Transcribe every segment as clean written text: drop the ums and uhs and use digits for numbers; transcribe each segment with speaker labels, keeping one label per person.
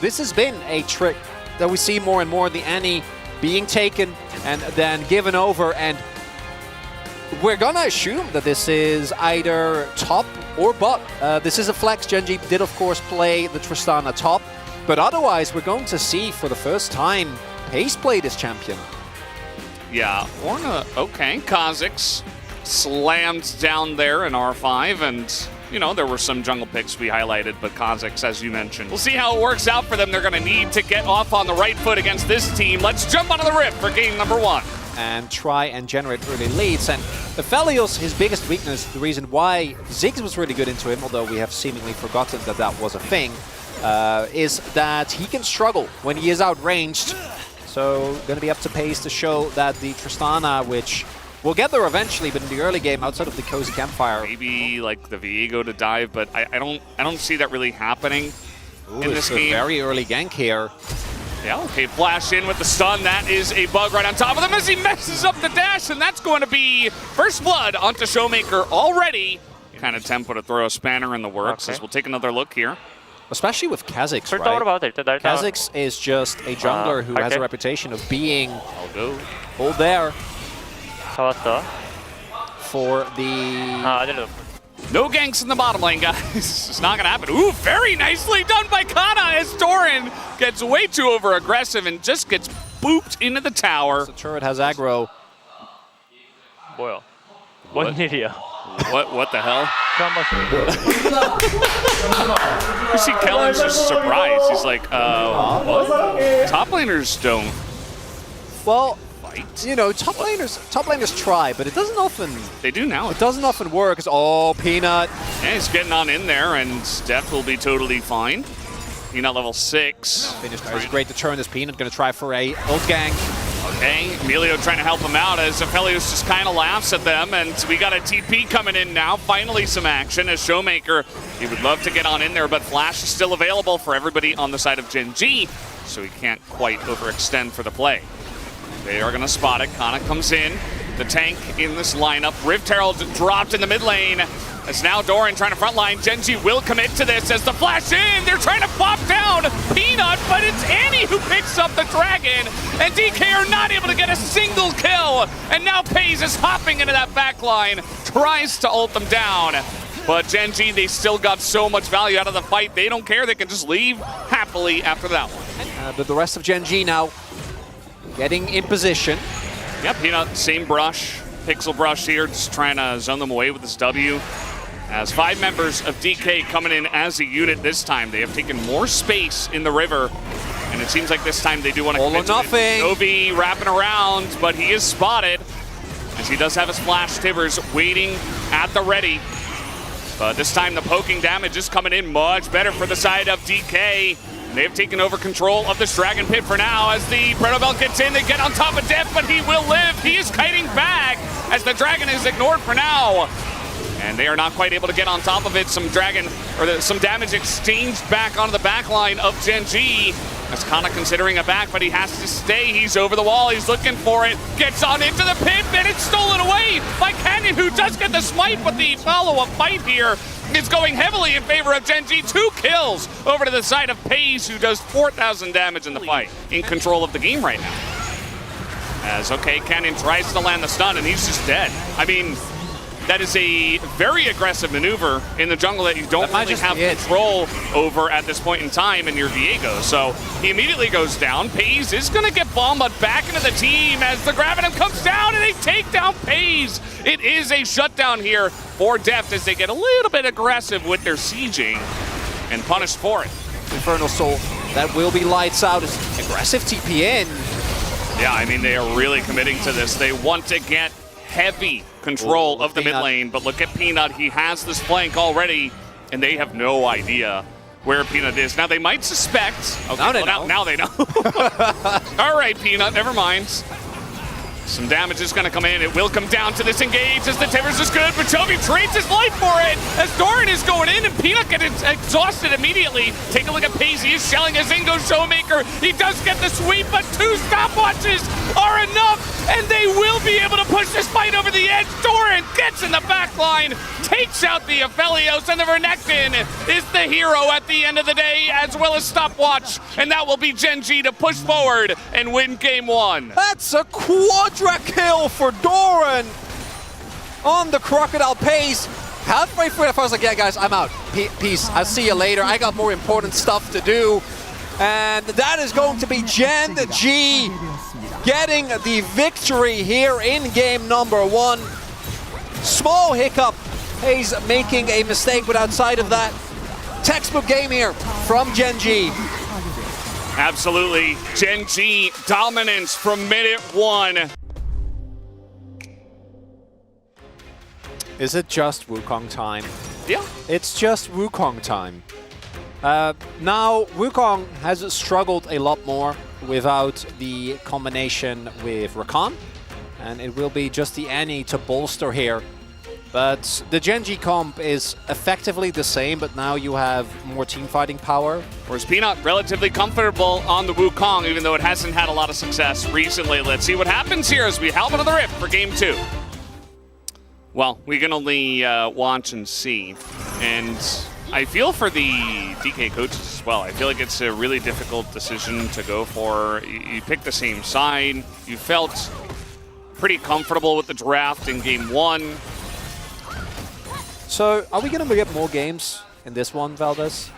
Speaker 1: this has been a trick that we see more and more, the Annie being taken and then given over, and we're gonna assume that this is either top or bot. This is a flex. Gen.G did of course play the Tristana top, but otherwise we're going to see for the first time Pace play this champion.
Speaker 2: Yeah, Orna, okay, Kha'Zix slammed down there in R5, and you know, there were some jungle picks we highlighted, but Kha'Zix, as you mentioned. We'll see how it works out for them. They're gonna need to get off on the right foot against this team. Let's jump onto the Rift for game number 1.
Speaker 1: And try and generate early leads. And Aphelios, his biggest weakness, the reason why Ziggs was really good into him, although we have seemingly forgotten that that was a thing, is that he can struggle when he is outranged. So going to be up to Pace to show that the Tristana, which we'll get there eventually, but in the early game, outside of the cozy campfire,
Speaker 2: maybe like the Viego to dive, but I don't see that really happening in this game.
Speaker 1: Very early gank here.
Speaker 2: Yeah, okay, flash in with the stun. That is a bug right on top of him as he messes up the dash, and that's going to be first blood onto Showmaker already. Kind of tempo to throw a spanner in the works, as we'll take another look here.
Speaker 1: Especially with Kha'Zix, right? Kha'Zix is just a jungler who has a reputation of being all there for the...
Speaker 2: No ganks in the bottom lane, guys. It's not going to happen. Ooh, very nicely done by Kana as Doran gets way too over-aggressive and just gets booped into the tower.
Speaker 1: The turret has aggro.
Speaker 3: 뭐야? 뭔 일이야?
Speaker 2: What the hell? You see Kellen's just surprised. He's like, what? Top laners don't.
Speaker 1: Well, you know, top laners try, but it doesn't often...
Speaker 2: They do now.
Speaker 1: It doesn't often work. It's, oh, Peanut.
Speaker 2: Yeah, he's getting on in there, and Def will be totally fine. Peanut level 6.
Speaker 1: Finished. It's a great deterrent as Peanut going to try for a ult gang.
Speaker 2: Okay, Emilio trying to help him out as Aphelios just kind of laughs at them, and we got a TP coming in now. Finally some action as Showmaker, he would love to get on in there, but Flash is still available for everybody on the side of Gen.G, so he can't quite overextend for the play. They are going to spot it. Kana comes in. The tank in this lineup. Rift Herald dropped in the mid lane. It's now Doran trying to frontline. Gen.G will commit to this as the flash in. They're trying to pop down Peanut, but it's Annie who picks up the dragon. And DK are not able to get a single kill. And now Paze is hopping into that back line. Tries to ult them down. But Gen.G, they still got so much value out of the fight. They don't care. They can just leave happily after that one.
Speaker 1: But the rest of Gen.G now getting in position.
Speaker 2: Yep, Peanut, same brush. Pixel brush here, just trying to zone them away with this W. As 5 members of DK coming in as a unit this time. They have taken more space in the river. And it seems like this time they do want to commit to it. Novi wrapping around, but he is spotted. As he does have his flash Tibbers waiting at the ready. But this time the poking damage is coming in much better for the side of DK. They've taken over control of this Dragon Pit for now. As the Proto Belt gets in, they get on top of Def, but he will live. He is kiting back as the Dragon is ignored for now. And they are not quite able to get on top of it. Some damage exchanged back onto the back line of Gen.G. As Kana considering a back, but he has to stay. He's over the wall. He's looking for it. Gets on into the pit, and it's stolen away by Canyon, who does get the smite, but the follow-up fight here is going heavily in favor of Gen.G. 2 kills over to the side of Pace, who does 4,000 damage in the fight. In control of the game right now. As, okay, Canyon tries to land the stun, and he's just dead. I mean, that is a very aggressive maneuver in the jungle that you don't really have control over at this point in time in your Viego. So he immediately goes down. Paze is going to get bombed, but back into the team as the Gravitum comes down and they take down Paze. It is a shutdown here for Deft as they get a little bit aggressive with their sieging and punished for it.
Speaker 1: Infernal Soul, that will be lights out. It's aggressive TP in.
Speaker 2: Yeah, I mean, they are really committing to this. They want to get heavy control of the mid lane, but look at Peanut. He has this flank already, and they have no idea where Peanut is. Now, they might suspect. Okay, now they know. All right, Peanut, never mind. Some damage is going to come in. It will come down to this engage as the Tibbers is good, but Chovy trades his life for it as Doran is going in and Peanut gets exhausted immediately. Take a look at Pace. He is shelling as Ingo Showmaker. He does get the sweep, but 2 stopwatches are enough and they will be able to push this fight over the edge. Doran gets in the back line, takes out the Aphelios, and the Renekton is the hero at the end of the day, as well as Stopwatch, and that will be Gen G to push forward and win game 1.
Speaker 1: That's a quadra kill for Doran on the Crocodile Pace. Halfway through it, I was like, yeah, guys, I'm out. Peace. I'll see you later. I got more important stuff to do. And that is going to be Gen G getting the victory here in game number 1. Small hiccup. Hayes making a mistake, but outside of that, textbook game here from Gen G.
Speaker 2: Absolutely. Gen G dominance from minute 1.
Speaker 1: Is it just Wukong time?
Speaker 2: Yeah.
Speaker 1: It's just Wukong time. Now, Wukong has struggled a lot more without the combination with Rakan, and it will be just the Annie to bolster here. But the Gen G comp is effectively the same, but now you have more team fighting power.
Speaker 2: Whereas Peanut relatively comfortable on the Wukong, even though it hasn't had a lot of success recently. Let's see what happens here as we help into the Rift for game 2. Well, we can only watch and see. And I feel for the DK coaches as well. I feel like it's a really difficult decision to go for. You pick the same side. You felt pretty comfortable with the draft in game 1.
Speaker 1: So, are we going to get more games in this one, Valdez?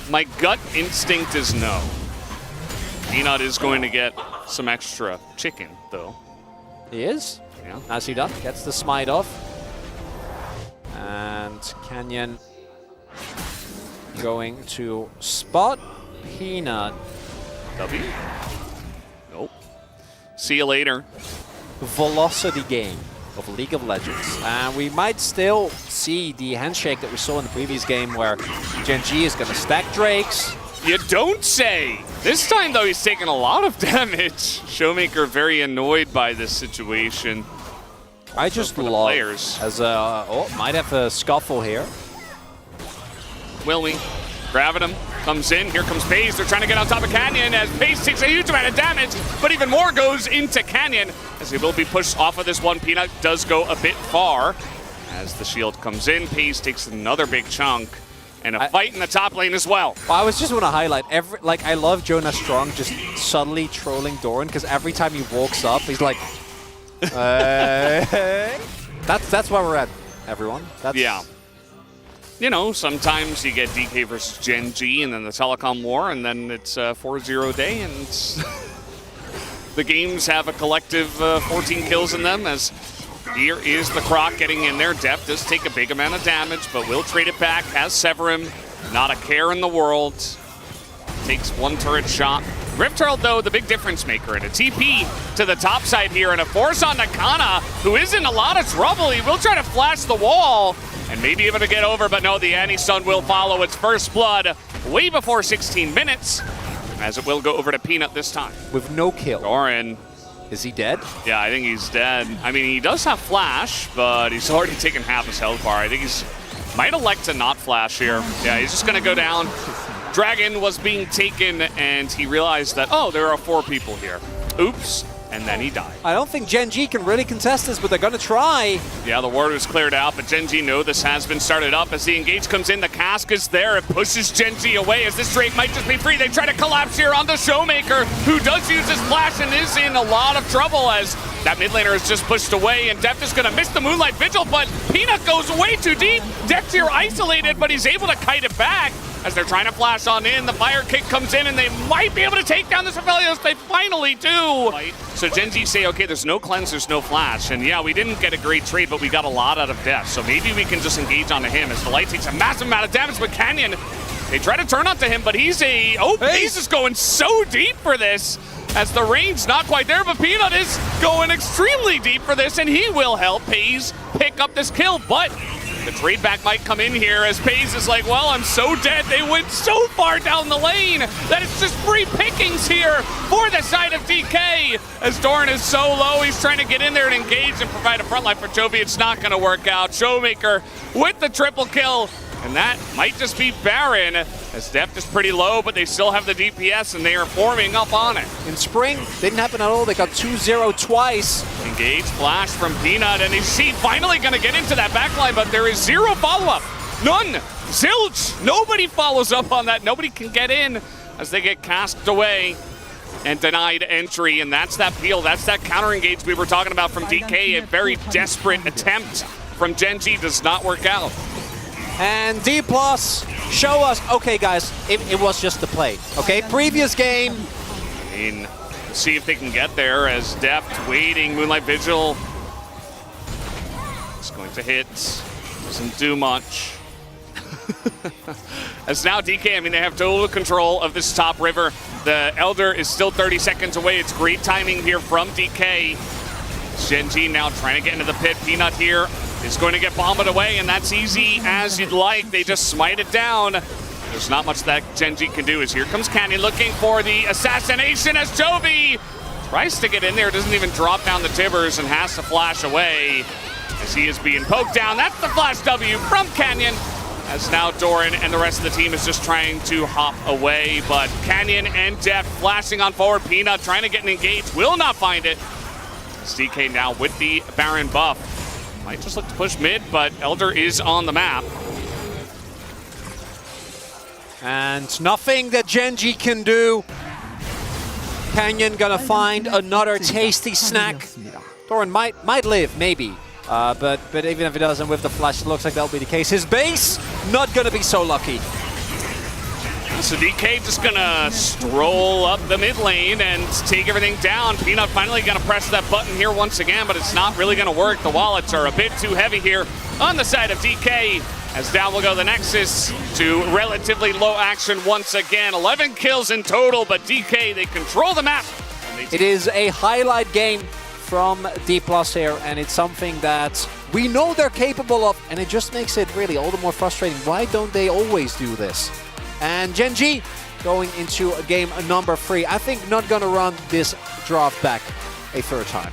Speaker 2: My gut instinct is no. Peanut is going to get some extra chicken, though.
Speaker 1: He is?
Speaker 2: Yeah.
Speaker 1: Asida gets the smite off. And Canyon going to spot Peanut.
Speaker 2: W? Nope. See you later.
Speaker 1: Velocity game of League of Legends. And we might still see the handshake that we saw in the previous game where Gen G is going to stack Drakes.
Speaker 2: You don't say! This time, though, he's taking a lot of damage. Showmaker very annoyed by this situation.
Speaker 1: I just love
Speaker 2: players.
Speaker 1: As might have a scuffle here.
Speaker 2: Will we? Grabbing him, comes in, here comes Pace. They're trying to get on top of Canyon as Pace takes a huge amount of damage, but even more goes into Canyon as he will be pushed off of this one. Peanut does go a bit far as the shield comes in. Pace takes another big chunk. And a fight in the top lane as well.
Speaker 1: I was just want to highlight I love Jonas Strong just subtly trolling Doran because every time he walks up, he's like, that's where we're at, everyone.
Speaker 2: Yeah. You know, sometimes you get DK versus Gen G and then the Telecom War, and then it's 4-0 day, and the games have a collective 14 kills in them as here is the Croc getting in there. Def does take a big amount of damage, but will trade it back, has Severum, not a care in the world. Takes one turret shot. Rift Herald, though, the big difference maker, and a TP to the top side here, and a force on Nakana, who is in a lot of trouble. He will try to flash the wall, and maybe able to get over, but no, the Annie-Sun will follow its first blood way before 16 minutes, as it will go over to Peanut this time.
Speaker 1: With no kill.
Speaker 2: Doran.
Speaker 1: Is he dead?
Speaker 2: Yeah, I think he's dead. I mean, he does have flash, but he's already taken half his health bar. I think he's might elect to not flash here. Yeah, he's just gonna go down. Dragon was being taken, and he realized that, oh, there are 4 people here. Oops, and then he died.
Speaker 1: I don't think Gen G can really contest this, but they're gonna try.
Speaker 2: Yeah, the ward is cleared out, but Gen G know this has been started up. As the engage comes in, the cask is there. It pushes Gen G away as this Drake might just be free. They try to collapse here on the Showmaker, who does use his flash and is in a lot of trouble as that mid laner is just pushed away, and Deft is gonna miss the Moonlight Vigil, but Peanut goes way too deep. Deft here isolated, but he's able to kite it back as they're trying to flash on in. The fire kick comes in, and they might be able to take down the Aphelios. They finally do. So Gen G say, okay, there's no cleanse, there's no flash. And yeah, we didn't get a great trade, but we got a lot out of Deft. So maybe we can just engage onto him as the light takes a massive amount of damage. But Canyon, they try to turn onto him, but he's a... Oh, Pace is going so deep for this as the range not quite there, but Peanut is going extremely deep for this, and he will help Pace pick up this kill. But the trade back might come in here as Pace is like, well, I'm so dead. They went so far down the lane that it's just free pickings here for the side of DK. As Doran is so low, he's trying to get in there and engage and provide a front line for Jovi. It's not going to work out. Showmaker with the triple kill And that might just be Baron, as Deft is pretty low, but they still have the DPS, and they are forming up on it.
Speaker 1: In Spring, didn't happen at all. They got 2-0 twice.
Speaker 2: Engage flash from Peanut, and is he finally going to get into that backline, but there is zero follow-up. None. Zilch. Nobody follows up on that. Nobody can get in as they get cast away and denied entry, and that's that peel. That's that counter engage we were talking about from DK. A very desperate attempt from Gen G does not work out.
Speaker 1: And D+ show us, okay guys, it was just the play, okay? Previous game.
Speaker 2: I mean, see if they can get there as Deft waiting. Moonlight Vigil is going to hit. Doesn't do much. As now DK, I mean, they have total control of this top river. The Elder is still 30 seconds away. It's great timing here from DK. Gen G now trying to get into the pit. Peanut here is going to get bombed away, and that's easy as you'd like. They just smite it down. There's not much that Gen G can do, as here comes Canyon looking for the assassination as Jovi tries to get in there, doesn't even drop down the Tibbers and has to flash away as he is being poked down. That's the flash W from Canyon, as now Doran and the rest of the team is just trying to hop away, but Canyon and Deft flashing on forward. Peanut trying to get an engage, will not find it. DK now with the Baron buff. Might just look to push mid, but Elder is on the map.
Speaker 1: And nothing that Gen G can do. Canyon gonna find another tasty snack. Doran might live, maybe. But even if he doesn't with the flash, it looks like that'll be the case. His base, not gonna be so lucky.
Speaker 2: So DK just gonna stroll up the mid lane and take everything down. Peanut finally gonna press that button here once again, but it's not really gonna work. The wallets are a bit too heavy here on the side of DK, as down will go the Nexus to relatively low action once again. 11 kills in total, but DK, they control the map.
Speaker 1: It is a highlight game from D+ here, and it's something that we know they're capable of, and it just makes it really all the more frustrating. Why don't they always do this? And Gen G going into game number 3. I think not gonna run this draft back a third time.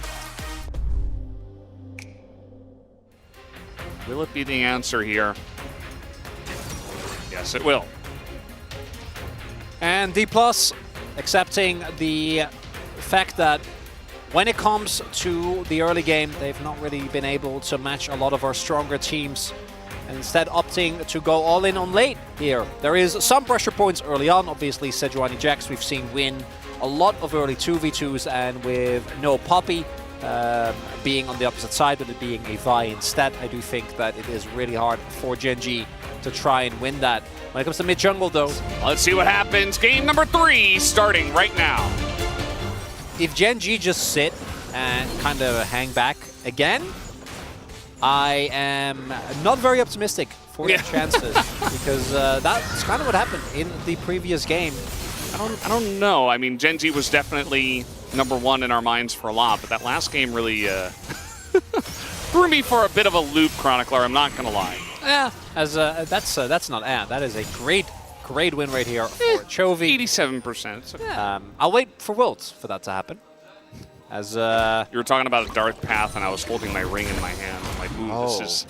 Speaker 2: Will it be the answer here? Yes, it will.
Speaker 1: And D+ accepting the fact that when it comes to the early game, they've not really been able to match a lot of our stronger teams, and instead opting to go all in on late here. There is some pressure points early on. Obviously, Sejuani Jax we've seen win a lot of early 2v2s, and with no Poppy being on the opposite side, with it being a Vi instead, I do think that it is really hard for Gen G to try and win that. When it comes to mid-jungle, though,
Speaker 2: let's see what happens. Game number 3 starting right now.
Speaker 1: If Gen G just sit and kind of hang back again, I am not very optimistic for their chances, because that's kind of what happened in the previous game.
Speaker 2: I don't know. I mean, Gen G was definitely #1 in our minds for a lot, but that last game really threw me for a bit of a loop, Chronicler. I'm not gonna lie.
Speaker 1: Yeah, as that's not ad. That is a great win right here for Chovy.
Speaker 2: 87%.
Speaker 1: Yeah. I'll wait for Worlds for that to happen. As
Speaker 2: you were talking about a dark path, and I was holding my ring in my hand. I'm like, ooh, this is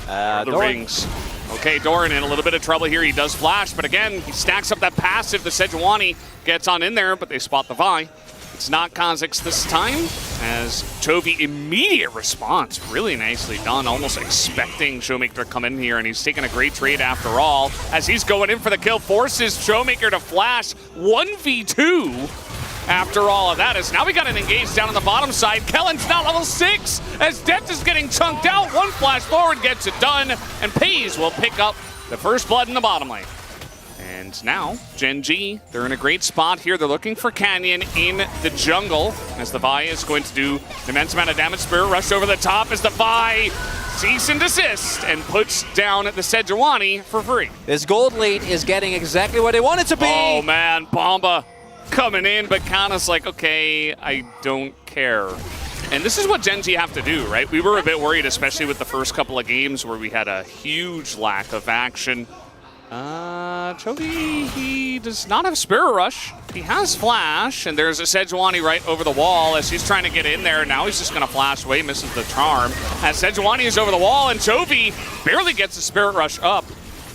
Speaker 2: the rings. Okay, Doran in a little bit of trouble here. He does flash, but again, he stacks up that passive. The Sejuani gets on in there, but they spot the Vi. It's not Kha'Zix this time, as Chovy immediate response. Really nicely done, almost expecting Showmaker to come in here, and he's taking a great trade after all, as he's going in for the kill, forces Showmaker to flash 1v2. After all of that, is now we got an engage down on the bottom side. Kellen's now level 6 as Deft is getting chunked out. One flash forward gets it done, and Pays will pick up the first blood in the bottom lane. And now, Gen G, they're in a great spot here. They're looking for Canyon in the jungle, as the Vi is going to do an immense amount of damage. Spirit rush over the top as the Vi cease and desist and puts down the Sejuani for free.
Speaker 1: This gold lead is getting exactly what they want it to be.
Speaker 2: Oh man, Bomba coming in, but Kana's like, okay, I don't care. And this is what Gen G have to do, right? We were a bit worried, especially with the first couple of games where we had a huge lack of action. Chovy, he does not have Spirit Rush. He has Flash, and there's a Sejuani right over the wall as he's trying to get in there. Now he's just going to flash away, misses the charm. As Sejuani is over the wall, and Chovy barely gets the Spirit Rush up.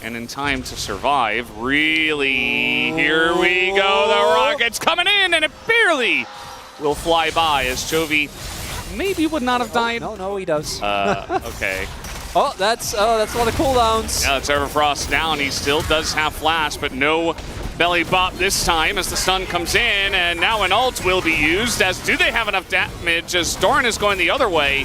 Speaker 2: And in time to survive, really, here we go. The rocket's coming in, and it barely will fly by as Chovy maybe would not have died.
Speaker 1: No, he does.
Speaker 2: Okay.
Speaker 1: Oh, that's a lot of cooldowns.
Speaker 2: Yeah, it's Everfrost down. He still does have Flash, but no belly bop this time as the stun comes in, and now an ult will be used. As do they have enough damage as Doran is going the other way.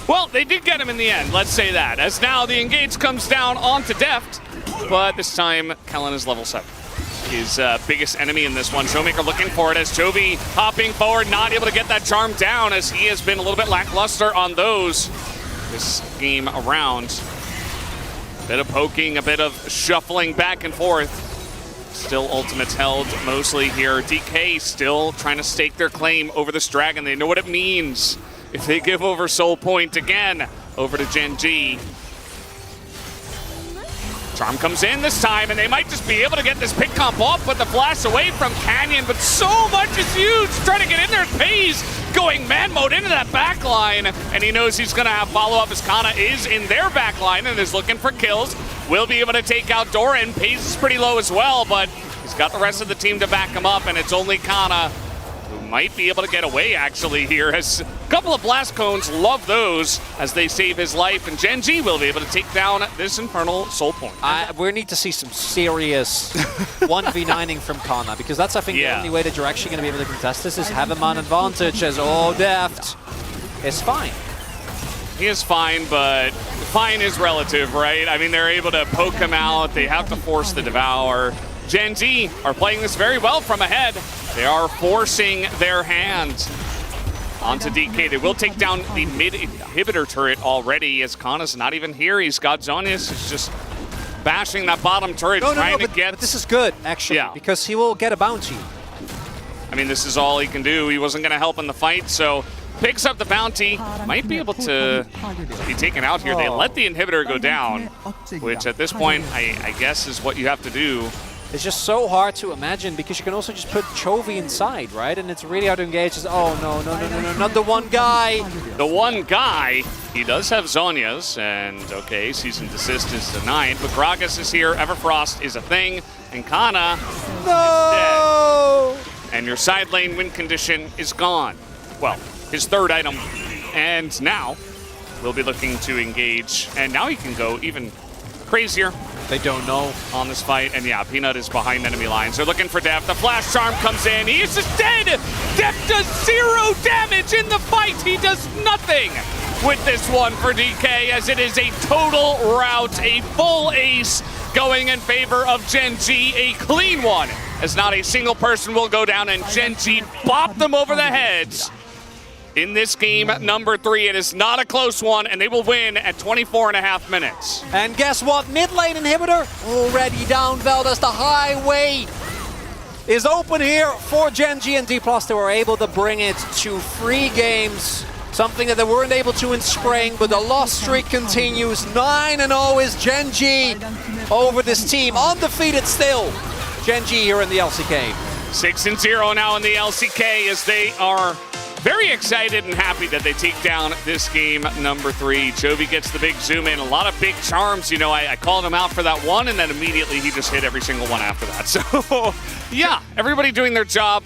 Speaker 2: Well, they did get him in the end, let's say that. As now the engage comes down onto Deft, but this time Kellen is level 7. His biggest enemy in this one. Showmaker looking for it as Chovy hopping forward, not able to get that charm down as he has been a little bit lackluster on those this game around. Bit of poking, a bit of shuffling back and forth. Still ultimates held mostly here. DK still trying to stake their claim over this dragon. They know what it means if they give over Soul Point again over to Gen G. Charm comes in this time, and they might just be able to get this pick comp off, but the flash away from Canyon, but so much is huge. Trying to get in there, Pays going man mode into that back line, and he knows he's gonna have follow-up as Kana is in their back line and is looking for kills. Will be able to take out Doran. Pays is pretty low as well, but he's got the rest of the team to back him up, and it's only Kana who might be able to get away actually here, as a couple of blast cones, love those as they save his life, and Gen G will be able to take down this Infernal Soul Point.
Speaker 1: We need to see some serious 1v9ing from Kana, because that's, I think, the only way that you're actually going to be able to contest this is have him on advantage, as Deft is fine.
Speaker 2: He is fine, but fine is relative, right? I mean, they're able to poke him out, they have to force the Devour. Gen G are playing this very well from ahead. They are forcing their hand onto DK. They will take down the mid-inhibitor turret already, as Kana's not even here. He's got Zonius, who's just bashing that bottom turret, trying to get...
Speaker 1: But this is good, actually, because he will get a bounty.
Speaker 2: I mean, this is all he can do. He wasn't going to help in the fight, so picks up the bounty. Might be able to be taken out here. They let the inhibitor go down, which at this point, I guess is what you have to do.
Speaker 1: It's just so hard to imagine, because you can also just put Chovy inside, right? And it's really hard to engage. It's, oh, no, not the one guy.
Speaker 2: The one guy, he does have Zhonya's, and okay, Cease and Desist is denied, but Gragas is here, Everfrost is a thing, and Kana is dead. And your side lane win condition is gone. Well, his third item, and now we'll be looking to engage, and now he can go even crazier.
Speaker 1: They don't know
Speaker 2: on this fight, and yeah, Peanut is behind enemy lines. They're looking for Deft. The flash charm comes in. He is just dead. Deft does 0 damage in the fight. He does nothing with this one for DK, as it is a total rout, a full ace going in favor of Gen G, a clean one, as not a single person will go down, and Gen G bop them over the heads. In this game, number 3, it is not a close one, and they will win at 24.5 minutes.
Speaker 1: And guess what? Mid lane inhibitor already down, Veldas. The highway is open here for Gen G and D+. They were able to bring it to 3 games, something that they weren't able to in spring, but the loss streak continues. 9-0 is Gen G over this team, undefeated still. Gen G here in the LCK.
Speaker 2: 6-0 now in the LCK, as they are very excited and happy that they take down this game, number 3. Chovy gets the big zoom in, a lot of big charms. You know, I called him out for that one, and then immediately he just hit every single one after that. So, yeah, everybody doing their job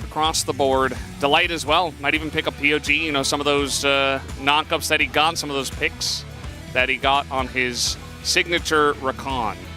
Speaker 2: across the board. Delight as well, might even pick up POG, you know, some of those knockups that he got, some of those picks that he got on his signature Rakan.